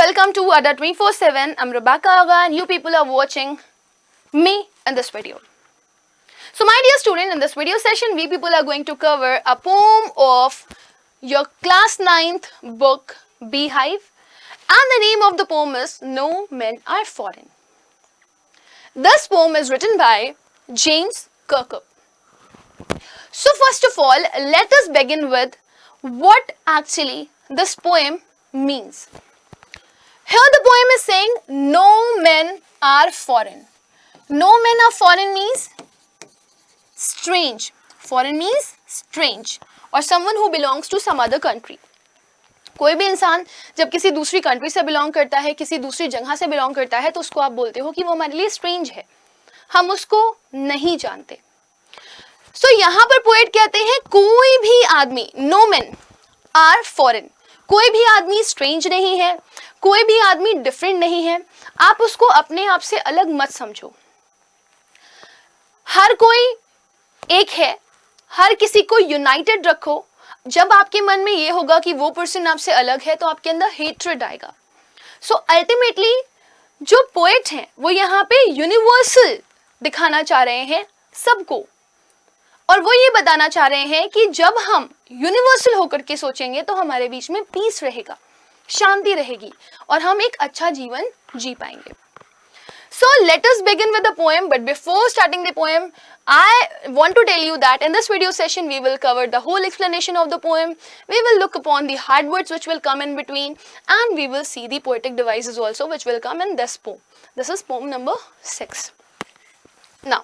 welcome to Ada 24/7. I'm Rebecca Aga and you people are watching me in this video. So my dear student, in this video session we people are going to cover a poem of your class 9th book Beehive, and the name of the poem is No Men Are Foreign. This poem is written by James Kirkup. So first of all, let us begin with what actually this poem means. Here the poem is saying no men are foreign. No men are foreign means strange. Foreign means strange or someone who belongs to some other country. कोई भी इंसान जब किसी दूसरी country से belong करता है, किसी दूसरी जगह से बिलोंग करता है, तो उसको आप बोलते हो कि वो हमारे लिए स्ट्रेंज है, हम उसको नहीं जानते. सो यहाँ पर पोएट कहते हैं कोई भी आदमी, नो मेन आर फॉरेन, कोई भी आदमी स्ट्रेंज नहीं है, कोई भी आदमी डिफरेंट नहीं है. आप उसको अपने आप से अलग मत समझो. हर कोई एक है, हर किसी को यूनाइटेड रखो. जब आपके मन में ये होगा कि वो पर्सन आपसे अलग है तो आपके अंदर हेट्रेड आएगा. सो अल्टीमेटली जो पोएट हैं वो यहाँ पे यूनिवर्सल दिखाना चाह रहे हैं सबको, और वो ये बताना चाह रहे हैं कि जब हम यूनिवर्सल होकर के सोचेंगे तो हमारे बीच में पीस रहेगा, शांति रहेगी और हम एक अच्छा जीवन जी पाएंगे. So let us begin with the poem, but before starting the poem, I want to tell you that in this video session we will cover the whole explanation of the poem. We will look upon the hard words which will come in between, and we will see the poetic devices also which will come in this poem. This is poem number 6. Now,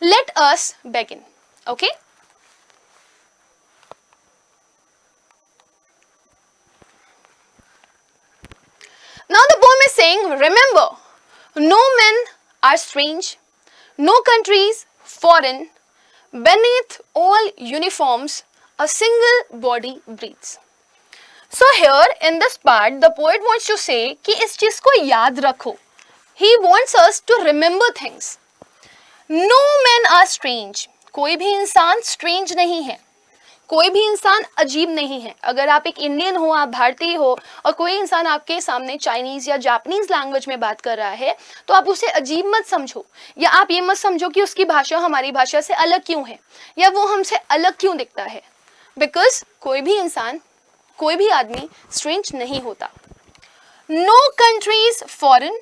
let us begin. Okay? Now the poem is saying, remember, no men are strange, no countries foreign, beneath all uniforms a single body breathes. So here in this part the poet wants to say कि इस चीज को याद रखो. He wants us to remember things. No men are strange. कोई भी इंसान strange नहीं है, कोई भी इंसान अजीब नहीं है. अगर आप एक इंडियन हो, आप भारतीय हो, और कोई इंसान आपके सामने चाइनीज या जापानीज लैंग्वेज में बात कर रहा है तो आप उसे अजीब मत समझो, या आप ये मत समझो कि उसकी भाषा हमारी भाषा से अलग क्यों है या वो हमसे अलग क्यों दिखता है. बिकॉज कोई भी इंसान, कोई भी आदमी स्ट्रेंज नहीं होता. No countries foreign.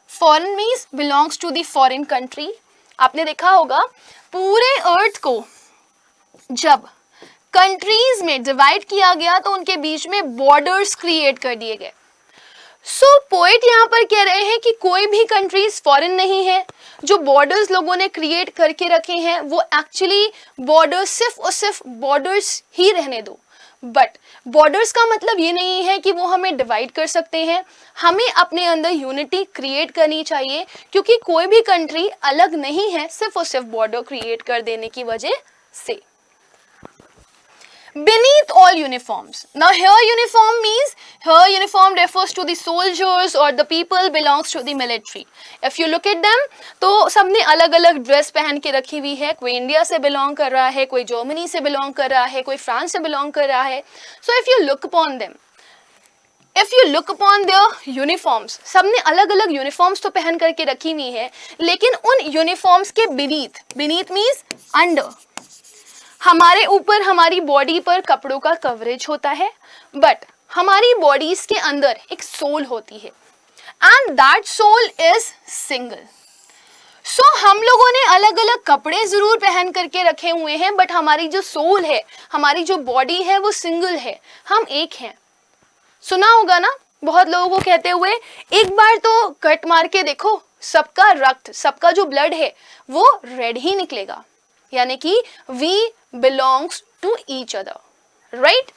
Foreign means belongs to the foreign country. आपने देखा होगा पूरे अर्थ को जब कंट्रीज में डिवाइड किया गया तो उनके बीच में बॉर्डर्स क्रिएट कर दिए गए. सो पोएट यहाँ पर कह रहे हैं कि कोई भी कंट्रीज फॉरेन नहीं है. जो बॉर्डर्स लोगों ने क्रिएट करके रखे हैं वो एक्चुअली बॉर्डर्स सिर्फ और सिर्फ बॉर्डर्स ही रहने दो. बट बॉर्डर्स का मतलब ये नहीं है कि वो हमें डिवाइड कर सकते हैं. हमें अपने अंदर यूनिटी क्रिएट करनी चाहिए, क्योंकि कोई भी कंट्री अलग नहीं है सिर्फ और सिर्फ बॉर्डर क्रिएट कर देने की वजह से. Beneath all uniforms. Now here uniform means, here uniform refers to the soldiers or the people belongs to the military. If you look at them, तो सबने अलग अलग ड्रेस पहन के रखी हुई है. कोई इंडिया से बिलोंग कर रहा है, कोई जर्मनी से बिलोंग कर रहा है, कोई फ्रांस से बिलोंग कर रहा है. So if you look upon them, if you look upon their uniforms, सबने अलग अलग यूनिफॉर्म्स तो पहन करके रखी हुई है, लेकिन उन यूनिफॉर्म्स के beneath, beneath means under, हमारे ऊपर हमारी बॉडी पर कपड़ों का कवरेज होता है, बट हमारी बॉडीज के अंदर एक सोल होती है, and that soul is single. So हम लोगों ने अलग अलग कपड़े जरूर पहन करके रखे हुए हैं, बट हमारी जो सोल है, हमारी जो बॉडी है वो सिंगल है, हम एक हैं. सुना होगा ना बहुत लोगों को कहते हुए, एक बार तो कट मार के देखो, सबका रक्त, सबका जो ब्लड है वो रेड ही निकलेगा. यानी कि we belongs to each other, right?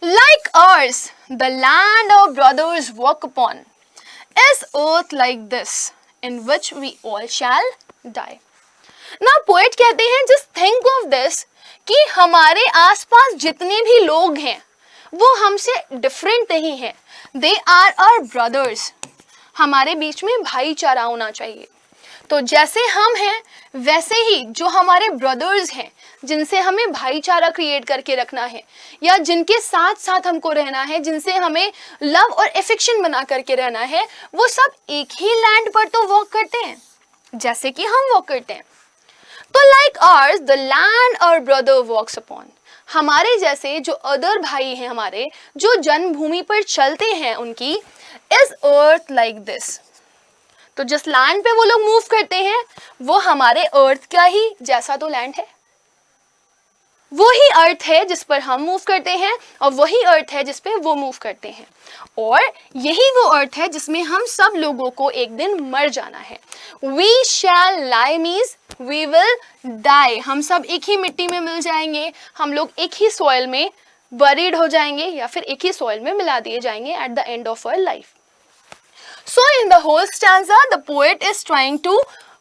Like ours, the land our brothers walk upon, is earth like this, in which we all shall die. Now poet कहते हैं just think of this कि हमारे आसपास जितने भी लोग हैं वो हमसे डिफरेंट नहीं है. They are our brothers. हमारे बीच में भाईचारा होना चाहिए. तो जैसे हम हैं वैसे ही जो हमारे ब्रदर्स हैं, जिनसे हमें भाईचारा क्रिएट करके रखना है, या जिनके साथ साथ हमको रहना है, जिनसे हमें लव और एफेक्शन बना करके रहना है, वो सब एक ही लैंड पर तो वॉक करते हैं जैसे कि हम वॉक करते हैं। तो like ours the land our brother walks upon, हमारे जैसे जो अदर भाई हैं हमारे, जो जन्मभूमि पर चलते हैं उनकी, इज अर्थ लाइक दिस। तो जिस लैंड पे वो लोग मूव करते हैं वो हमारे अर्थ का ही जैसा तो लैंड है, वही अर्थ है जिस पर हम मूव करते हैं और वही अर्थ है जिस पे वो मूव करते हैं, और यही वो अर्थ है जिसमें हम सब लोगों को एक दिन मर जाना है। We shall lie means we will die, हम सब एक ही मिट्टी में मिल जाएंगे, हम लोग एक ही सॉइल में बरीड हो जाएंगे या फिर एक ही सॉइल में मिला दिए जाएंगे at the end of our life. So in the whole stanza the poet is trying to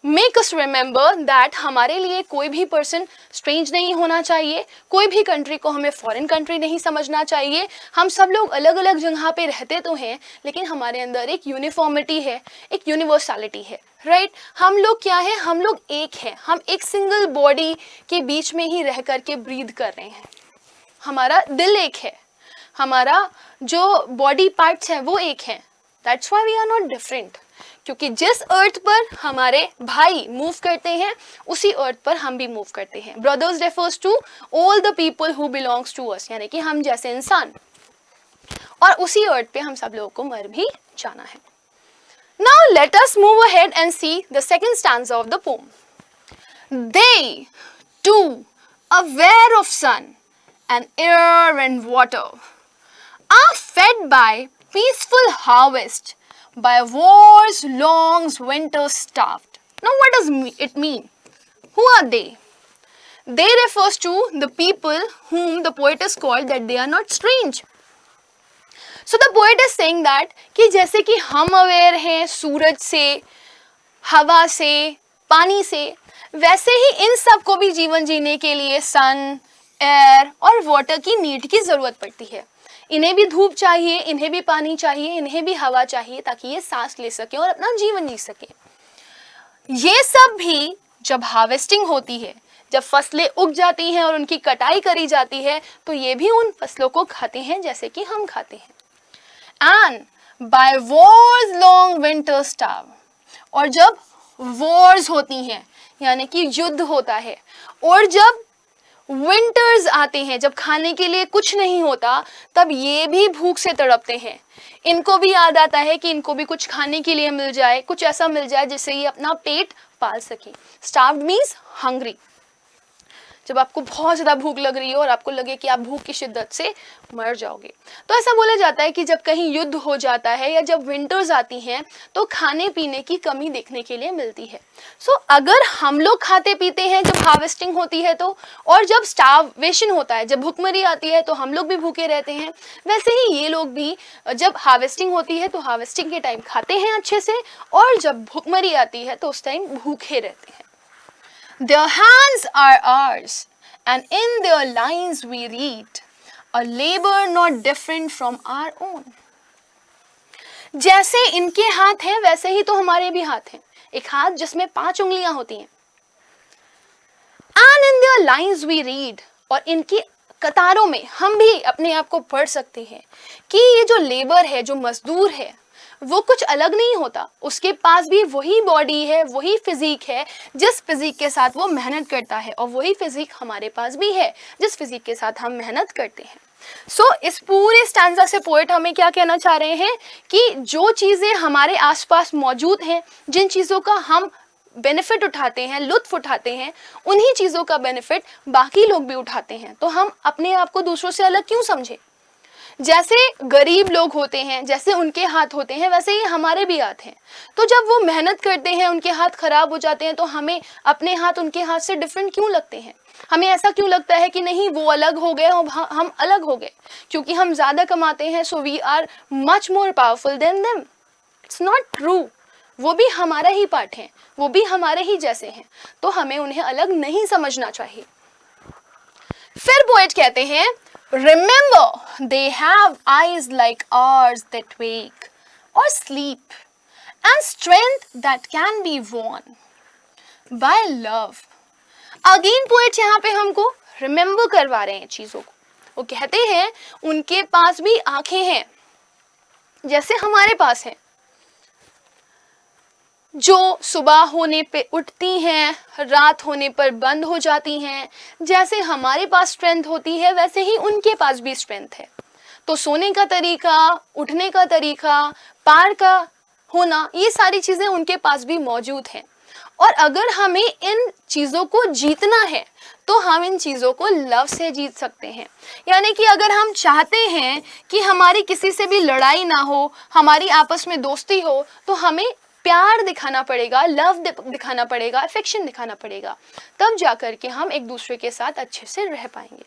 make us remember that हमारे लिए कोई भी पर्सन स्ट्रेंज नहीं होना चाहिए, कोई भी कंट्री को हमें फॉरेन कंट्री नहीं समझना चाहिए। हम सब लोग अलग अलग जगह पे रहते तो हैं, लेकिन हमारे अंदर एक यूनिफॉर्मिटी है, एक यूनिवर्सलिटी है, राइट? हम लोग क्या है, हम लोग एक हैं, हम एक सिंगल बॉडी के बीच में ही रह करके ब्रीद कर रहे हैं। हमारा दिल एक है, हमारा जो बॉडी पार्ट्स हैं वो एक हैं। That's why we are not different, क्योंकि जिस अर्थ पर हमारे भाई मूव करते हैं उसी अर्थ पर हम भी मूव करते हैं। Brothers refers to all the people who belongs to us, यानी कि हम जैसे इंसान, और उसी अर्थ पे हम सब लोगों को मर भी जाना है। Now let us move ahead and see the second stanza of the poem. They too aware of sun and air and water are fed by peaceful harvest, by war's long winter starved. Now what does it mean? Who are they? They refers to the people whom the poet is called that they are not strange. So the poet is saying that कि जैसे कि हम aware हैं सूरज से, हवा से, पानी से, वैसे ही इन सब को भी जीवन जीने के लिए सन, एयर और वाटर की नीड की जरूरत पड़ती है। इन्हें भी धूप चाहिए, इन्हें भी पानी चाहिए, इन्हें भी हवा चाहिए, ताकि ये सांस ले सके और अपना जीवन जी सके। ये सब भी जब हार्वेस्टिंग होती है, जब फसलें उग जाती हैं और उनकी कटाई करी जाती है, तो ये भी उन फसलों को खाते हैं जैसे कि हम खाते हैं। And by war's long winter starve, और जब वॉर्स होती हैं यानी कि युद्ध होता है, और जब विंटर्स आते हैं, जब खाने के लिए कुछ नहीं होता, तब ये भी भूख से तड़पते हैं। इनको भी याद आता है कि इनको भी कुछ खाने के लिए मिल जाए, कुछ ऐसा मिल जाए जिससे ये अपना पेट पाल सके। Starved means hungry. जब आपको बहुत ज़्यादा भूख लग रही हो और आपको लगे कि आप भूख की शिद्दत से मर जाओगे, तो ऐसा बोला जाता है कि जब कहीं युद्ध हो जाता है या जब विंटर्स आती हैं तो खाने पीने की कमी देखने के लिए मिलती है। सो अगर हम लोग खाते पीते हैं जब हार्वेस्टिंग होती है तो, और जब स्टार्वेशन होता है, जब भूखमरी आती है तो हम लोग भी भूखे रहते हैं, वैसे ही ये लोग भी जब हार्वेस्टिंग होती है तो हार्वेस्टिंग के टाइम खाते हैं अच्छे से, और जब भूखमरी आती है तो उस टाइम भूखे रहते हैं। Their hands are ours, and in their lines we read a labor not different from our own. जैसे इनके हाथ हैं वैसे ही तो हमारे भी हाथ हैं, एक हाथ जिसमें 5 उंगलियां होती हैं। And in their lines we read, और इनकी कतारों में हम भी अपने आप को पढ़ सकते हैं कि ये जो लेबर है, जो मजदूर है, वो कुछ अलग नहीं होता, उसके पास भी वही बॉडी है, वही फिजिक है जिस फिजिक के साथ वो मेहनत करता है, और वही फिजिक हमारे पास भी है जिस फिजिक के साथ हम मेहनत करते हैं। सो इस पूरे स्टैंजा से पोएट हमें क्या कहना चाह रहे हैं कि जो चीज़ें हमारे आसपास मौजूद हैं, जिन चीज़ों का हम बेनिफिट उठाते हैं, लुत्फ उठाते हैं, उन्हीं चीज़ों का बेनिफिट बाकी लोग भी उठाते हैं। तो हम अपने आप को दूसरों से अलग क्यों समझें? जैसे गरीब लोग होते हैं, जैसे उनके हाथ होते हैं, वैसे ही हमारे भी हाथ हैं। तो जब वो मेहनत करते हैं, उनके हाथ खराब हो जाते हैं, तो हमें अपने हाथ उनके हाथ से डिफरेंट क्यों लगते हैं? हमें ऐसा क्यों लगता है कि नहीं वो अलग हो गए और हम अलग हो गए क्योंकि हम ज़्यादा कमाते हैं, so we are much more powerful than them. It's not true. वो भी हमारा ही पार्ट है, वो भी हमारे ही जैसे हैं, तो हमें उन्हें अलग नहीं समझना चाहिए। फिर पोएट कहते हैं, Remember, they have eyes like ours that wake or sleep, and strength that can be won by love. Again poets यहाँ पे हमको रिमेम्बर करवा रहे हैं चीजों को। वो कहते हैं उनके पास भी आंखें हैं जैसे हमारे पास हैं, जो सुबह होने पे उठती हैं, रात होने पर बंद हो जाती हैं। जैसे हमारे पास स्ट्रेंथ होती है वैसे ही उनके पास भी स्ट्रेंथ है। तो सोने का तरीका, उठने का तरीका, पार का होना, ये सारी चीजें उनके पास भी मौजूद हैं। और अगर हमें इन चीजों को जीतना है तो हम इन चीजों को लव से जीत सकते हैं। यानी कि अगर हम चाहते हैं कि हमारी किसी से भी लड़ाई ना हो, हमारी आपस में दोस्ती हो, तो हमें प्यार दिखाना पड़ेगा, लव दिखाना पड़ेगा, अफेक्शन दिखाना पड़ेगा। तब जाकर के हम एक दूसरे के साथ अच्छे से रह पाएंगे।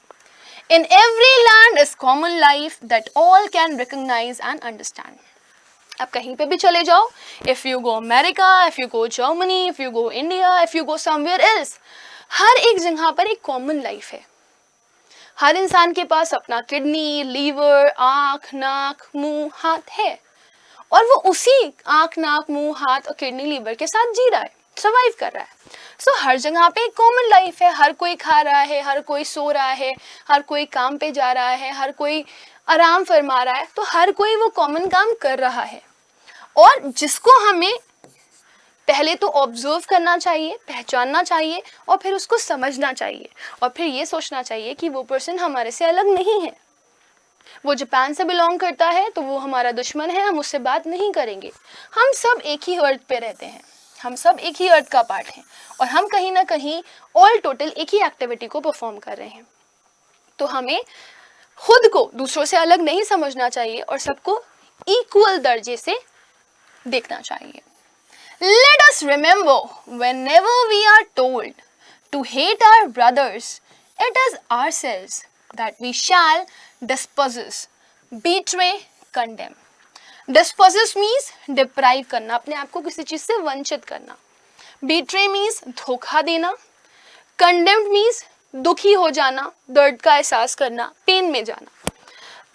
In every land is common life that all can recognize and understand. आप कहीं पे भी चले जाओ, if you go America, if you go Germany, if you go India, if you go somewhere else, हर एक जगह पर एक कॉमन लाइफ है। हर इंसान के पास अपना किडनी, लीवर, आँख, नाक, मुंह, हाथ है और वो उसी आँख, नाक, मुंह, हाथ और किडनी, लीवर के साथ जी रहा है, सर्वाइव कर रहा है। सो हर जगह पे एक कॉमन लाइफ है। हर कोई खा रहा है, हर कोई सो रहा है, हर कोई काम पे जा रहा है, हर कोई आराम फरमा रहा है। तो हर कोई वो कॉमन काम कर रहा है और जिसको हमें पहले तो ऑब्जर्व करना चाहिए, पहचानना चाहिए और फिर उसको समझना चाहिए और फिर ये सोचना चाहिए कि वो पर्सन हमारे से अलग नहीं है। वो जापान से बिलोंग करता है तो वो हमारा दुश्मन है, हम उससे बात नहीं करेंगे। हम सब एक ही अर्थ पे रहते हैं, हम सब एक ही अर्थ का पार्ट हैं और हम कहीं ना कहीं ऑल टोटल एक ही एक्टिविटी को परफॉर्म कर रहे हैं। तो हमें खुद को दूसरों से अलग नहीं समझना चाहिए और सबको इक्वल दर्जे से देखना चाहिए। Let us remember whenever we are told to hate our brothers, it is ourselves that we shall dispossess, betray, condemn. Dispossess means deprive करना, अपने आप को किसी चीज से वंचित करना। Betray means धोखा देना। Condemn means दुखी हो जाना, दर्द का एहसास करना, पेन में जाना।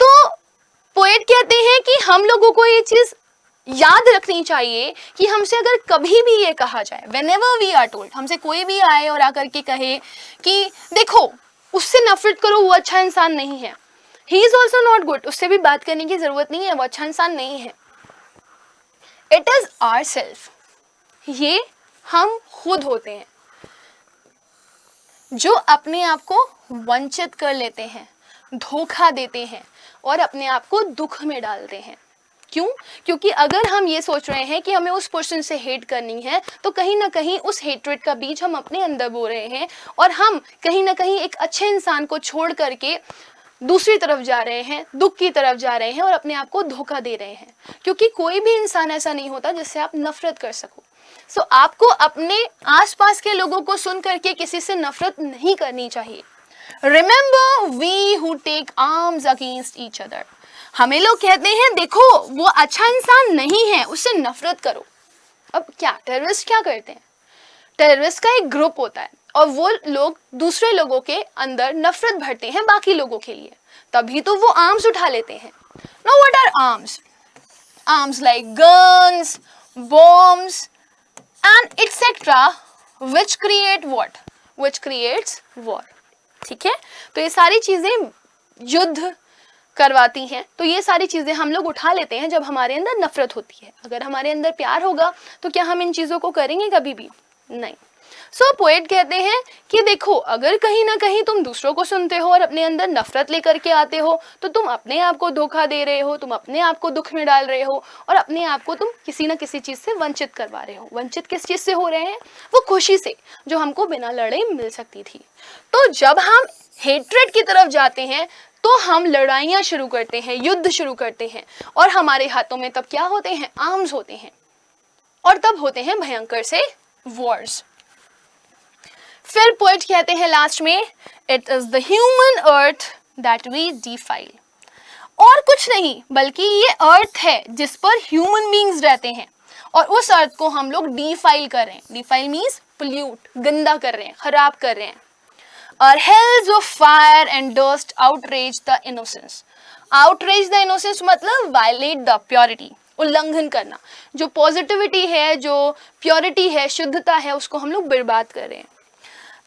तो पोएट कहते हैं कि हम लोगों को ये चीज याद रखनी चाहिए कि हमसे अगर कभी भी ये कहा जाए, whenever we are told, हमसे कोई भी आए और आकर के कहे कि देखो उससे नफरत करो, वो अच्छा इंसान नहीं है, he is also not good, उससे भी बात करने की जरूरत नहीं है, वो अच्छा इंसान नहीं है। It is ourself, ये हम खुद होते हैं जो अपने आप को वंचित कर लेते हैं, धोखा देते हैं और अपने आप को दुख में डालते हैं। क्यों? क्योंकि अगर हम ये सोच रहे हैं कि हमें उस पर्सन से हेट करनी है तो कहीं ना कहीं उस हेट्रेड का बीज हम अपने अंदर बो रहे हैं और हम कहीं ना कहीं एक अच्छे इंसान को छोड़ करके दूसरी तरफ जा रहे हैं, दुख की तरफ जा रहे हैं और अपने आप को धोखा दे रहे हैं। क्योंकि कोई भी इंसान ऐसा नहीं होता जिससे आप नफरत कर सको। सो आपको अपने आसपास के लोगों को सुन करके किसी से नफरत नहीं करनी चाहिए। Remember we who take arms against each other. हमें लोग कहते हैं देखो वो अच्छा इंसान नहीं है, उससे नफरत करो। अब क्या टेररिस्ट क्या करते हैं? टेररिस्ट का एक ग्रुप होता है और वो लोग दूसरे लोगों के अंदर नफरत भरते हैं बाकी लोगों के लिए, तभी तो वो आर्म्स उठा लेते हैं। Now what are arms? Arms like guns, bombs and etc. which create what? Which creates war. ठीक है, तो ये सारी चीजें युद्ध करवाती हैं। तो ये सारी चीजें हम लोग उठा लेते हैं जब हमारे अंदर नफरत होती है। अगर हमारे अंदर प्यार होगा तो क्या हम इन चीजों को करेंगे? कभी भी नहीं। सो पोएट कहते हैं कि देखो अगर कहीं ना कहीं तुम दूसरों को सुनते हो और अपने अंदर नफरत लेकर के आते हो तो तुम अपने आप को धोखा दे रहे हो, तुम अपने आप को दुख में डाल रहे हो और अपने आप को तुम किसी ना किसी चीज से वंचित करवा रहे हो। वंचित किस चीज से हो रहे हैं? वो खुशी से जो हमको बिना लड़े मिल सकती थी। तो जब हम हेट्रेड की तरफ जाते हैं तो हम लड़ाइयाँ शुरू करते हैं, युद्ध शुरू करते हैं और हमारे हाथों में तब क्या होते हैं? आर्म्स होते हैं और तब होते हैं भयंकर से वॉर्स। फिर पोएट कहते हैं लास्ट में, it is the human earth that we defile. और कुछ नहीं बल्कि ये अर्थ है जिस पर ह्यूमन बीइंग्स रहते हैं और उस अर्थ को हम लोग डिफाइल कर रहे हैं। डिफाइल मीन्स पोल्यूट, गंदा कर रहे हैं, खराब कर रहे हैं। Our hells of fire and dust outrage the innocence. Outrage the innocence मतलब violate the purity, उल्लंघन करना। जो पॉजिटिविटी है, जो प्योरिटी है, शुद्धता है, उसको हम लोग बर्बाद कर रहे हैं।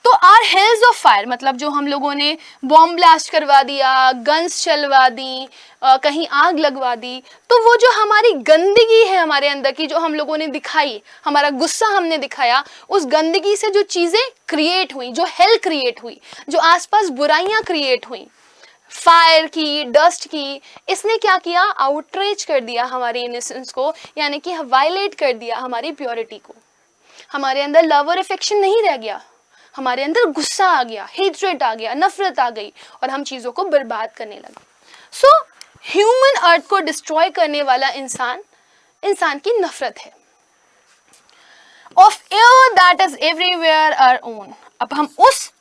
तो आर हिल्स ऑफ फायर, मतलब जो हम लोगों ने बॉम्ब ब्लास्ट करवा दिया, गन्स चलवा दी, कहीं आग लगवा दी, तो वो जो हमारी गंदगी है हमारे अंदर की, जो हम लोगों ने दिखाई, हमारा गुस्सा हमने दिखाया, उस गंदगी से जो चीज़ें क्रिएट हुई, जो हेल क्रिएट हुई, जो आसपास बुराइयां क्रिएट हुई, फायर की, डस्ट की, इसने क्या किया, आउटरीच कर दिया हमारी इनोसेंस को, यानी कि वायलेट कर दिया हमारी प्योरिटी को। हमारे अंदर लव और अफेक्शन नहीं रह गया, हमारे अंदर गुस्सा आ गया, हेट्रेट आ गया, नफरत आ गई, और हम चीज़ों को बर्बाद करने लगे। सो ह्यूमन अर्थ को डिस्ट्रॉय करने वाला इंसान की नफरत है। Of air that is everywhere our own, अब हम उस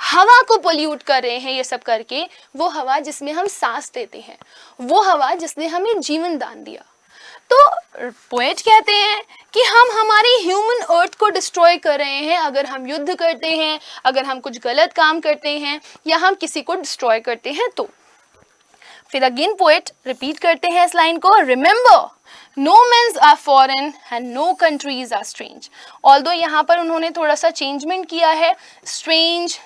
हवा को पोल्यूट कर रहे हैं ये सब करके, वो हवा जिसमें हम सांस लेते हैं, वो हवा जिसने हमें जीवन दान दिया। तो पोएट कहते हैं कि हम हमारी ह्यूमन अर्थ को डिस्ट्रॉय कर रहे हैं अगर हम युद्ध करते हैं, अगर हम कुछ गलत काम करते हैं, या हम किसी को डिस्ट्रॉय करते हैं। तो फिर अगेन पोएट रिपीट करते हैं इस लाइन को, remember no mens are foreign and no countries are strange. Although यहाँ पर उन्होंने थोड़ा सा चेंजमेंट किया है स्ट्रेंज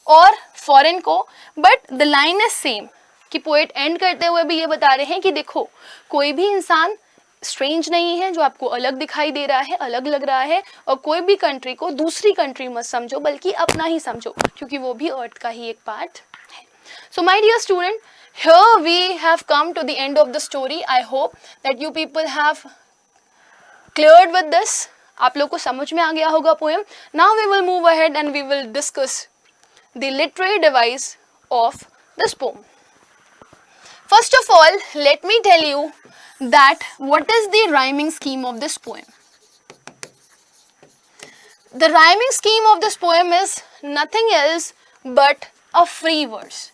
और फॉरेन को, but the line is same, कि पोएट एंड करते हुए भी ये बता रहे हैं कि देखो, कोई भी इंसान स्ट्रेंज नहीं है जो आपको अलग दिखाई दे रहा है, अलग लग रहा है, और कोई भी कंट्री को दूसरी कंट्री मत समझो, बल्कि अपना ही समझो, क्योंकि वो भी अर्थ का ही एक पार्ट है। So my dear student, here we have come to the end of the story. I hope that you people have cleared with this. आप लोग को समझ में आ गया होगा poem. Now we will move ahead and we will discuss the literary device of this poem. First of all, let me tell you that what is the rhyming scheme of this poem. The rhyming scheme of this poem is nothing else but a free verse.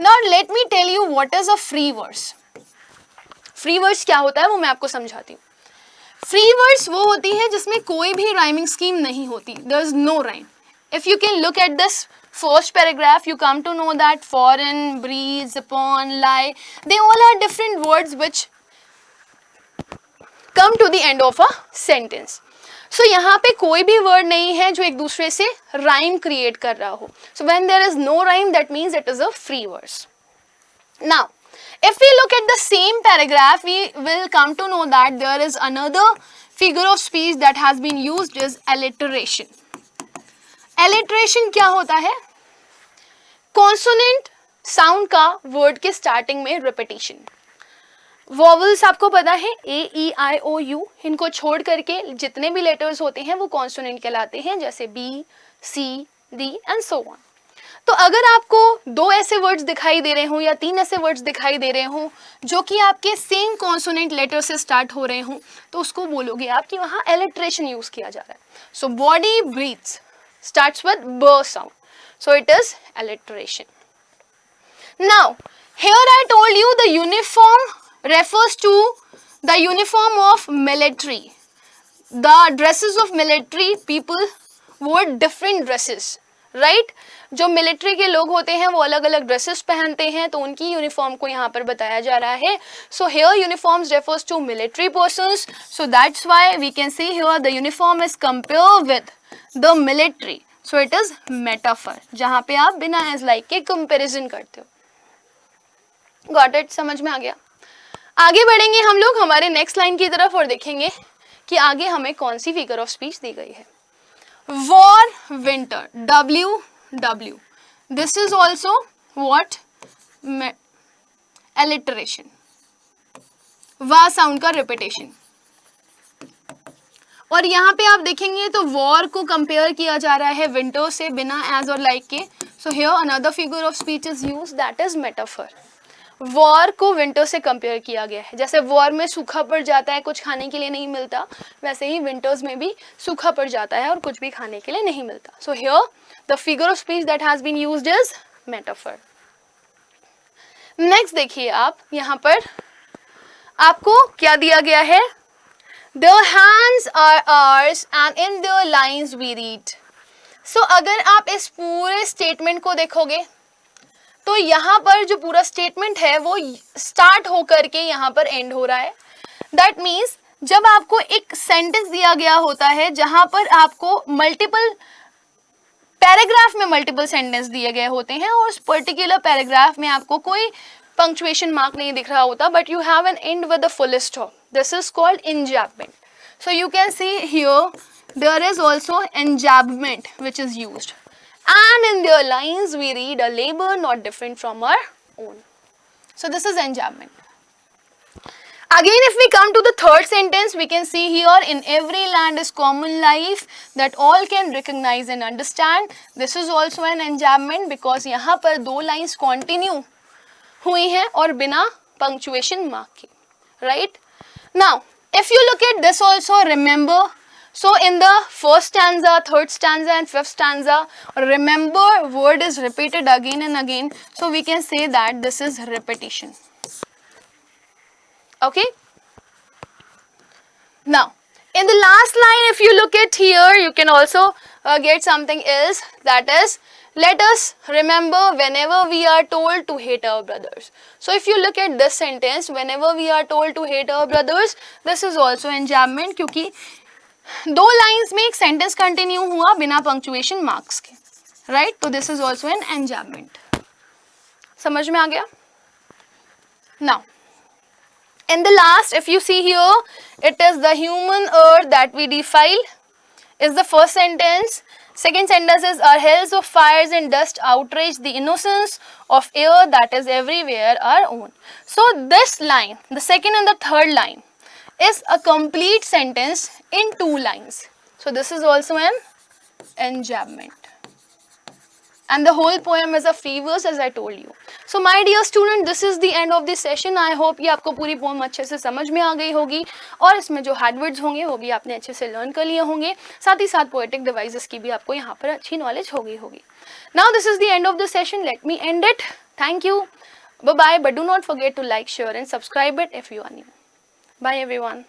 Now let me tell you what is a free verse. Free verse क्या होता है वो मैं आपको समझाती हूँ. Free verse वो होती है जिसमें कोई भी rhyming scheme नहीं होती. There is no rhyme. If you can look at this first paragraph, you come to know that foreign, breeze, upon, lie, they all are different words which come to the end of a sentence. So यहाँ पे कोई भी word नहीं है जो एक दूसरे से राइम क्रिएट कर रहा हो. So when there is no rhyme, that means it is a free verse. Now, if we look at the same paragraph, we will come to know that there is another figure of speech that has been used is alliteration. Alliteration क्या होता है? Consonant sound का word के starting में repetition. Vowels आपको पता है ए ई आई ओ you, इनको छोड़ करके जितने भी लेटर्स होते हैं वो कॉन्सोनेंट कहलाते हैं, जैसे B, C, D and so on. तो अगर आपको दो ऐसे वर्ड्स दिखाई दे रहे हों या तीन ऐसे वर्ड्स दिखाई दे रहे हों जो कि आपके सेम कॉन्सोनेंट लेटर से स्टार्ट हो रहे हों, तो उसको बोलोगे आप कि वहाँ एलिट्रेशन यूज किया जा रहा है. So body breathes starts with b sound, so it is alliteration. Now here I told you the uniform refers to the uniform of military. The dresses of military people wore different dresses, right? जो military के लोग होते हैं वो अलग अलग dresses पहनते हैं, तो उनकी यूनिफॉर्म को यहाँ पर बताया जा रहा है. So here uniforms refers to military persons, so that's why we can see here the uniform is compared with the military, so it is metaphor, जहाँ पे आप बिना as like के comparison करते हो. Got it? समझ में आ गया? आगे बढ़ेंगे हम लोग हमारे नेक्स्ट लाइन की तरफ और देखेंगे कि आगे हमें कौन सी फिगर ऑफ स्पीच दी गई है. War, winter, W W, this is also what, alliteration, वा साउंड का रिपीटेशन. और यहाँ पे आप देखेंगे तो वॉर को कंपेयर किया जा रहा है विंटर से बिना एज और लाइक के. So here another figure of speech is used, that is metaphor. War को विंटर से कंपेयर किया गया है. जैसे वॉर में सूखा पड़ जाता है, कुछ खाने के लिए नहीं मिलता, वैसे ही विंटर्स में भी सूखा पड़ जाता है और कुछ भी खाने के लिए नहीं मिलता. So here the figure of speech that has been used is metaphor. Next देखिए आप, यहाँ पर आपको क्या दिया गया है, the hands are ours and in the lines we read. So अगर आप इस पूरे स्टेटमेंट को देखोगे तो यहाँ पर जो पूरा स्टेटमेंट है वो स्टार्ट होकर के यहाँ पर एंड हो रहा है. दैट मीन्स जब आपको एक सेंटेंस दिया गया होता है जहाँ पर आपको मल्टीपल पैराग्राफ में मल्टीपल सेंटेंस दिए गए होते हैं और उस पर्टिकुलर पैराग्राफ में आपको कोई पंक्चुएशन मार्क नहीं दिख रहा होता, but you have an and with the full stop. This is called enjambment. So you can see here there is also enjambment which is used, and in their lines we read a labor not different from our own. So this is enjambment. Again, if we come to the third sentence, we can see here, in every land is common life that all can recognize and understand. This is also an enjambment because यहाँ पर दो lines continue हुई हैं और बिना punctuation mark के, right? Now, if you look at this also, remember, so in the first stanza, third stanza and fifth stanza, remember word is repeated again and again, so we can say that this is repetition. Okay. Now, in the last line, if you look at here, you can also get something else, that is, let us remember whenever we are told to hate our brothers. So, if you look at this sentence, whenever we are told to hate our brothers, this is also enjambment, क्योंकि दो lines में एक sentence continue हुआ बिना punctuation marks के, right? तो this is also an enjambment. समझ में आ गया? Now, in the last, if you see here, it is the human earth that we defile is the first sentence. Second sentence is our hells of fires and dust outrage the innocence of air that is everywhere our own. So this line, the second and the third line, is a complete sentence in two lines. So this is also an enjambment. And the whole poem is a free verse, as I told you. So my dear student, this is the end of this session. I hope ये आपको पूरी poem अच्छे से समझ में आ गई होगी और इसमें जो hard words होंगे वो भी आपने अच्छे से learn कर लिए होंगे, साथ ही साथ poetic devices की भी आपको यहाँ पर अच्छी knowledge हो गई होगी. Now this is the end of the session. Let me end it. Thank you. Bye bye. But do not forget to like, share and subscribe it if you are new. Bye everyone.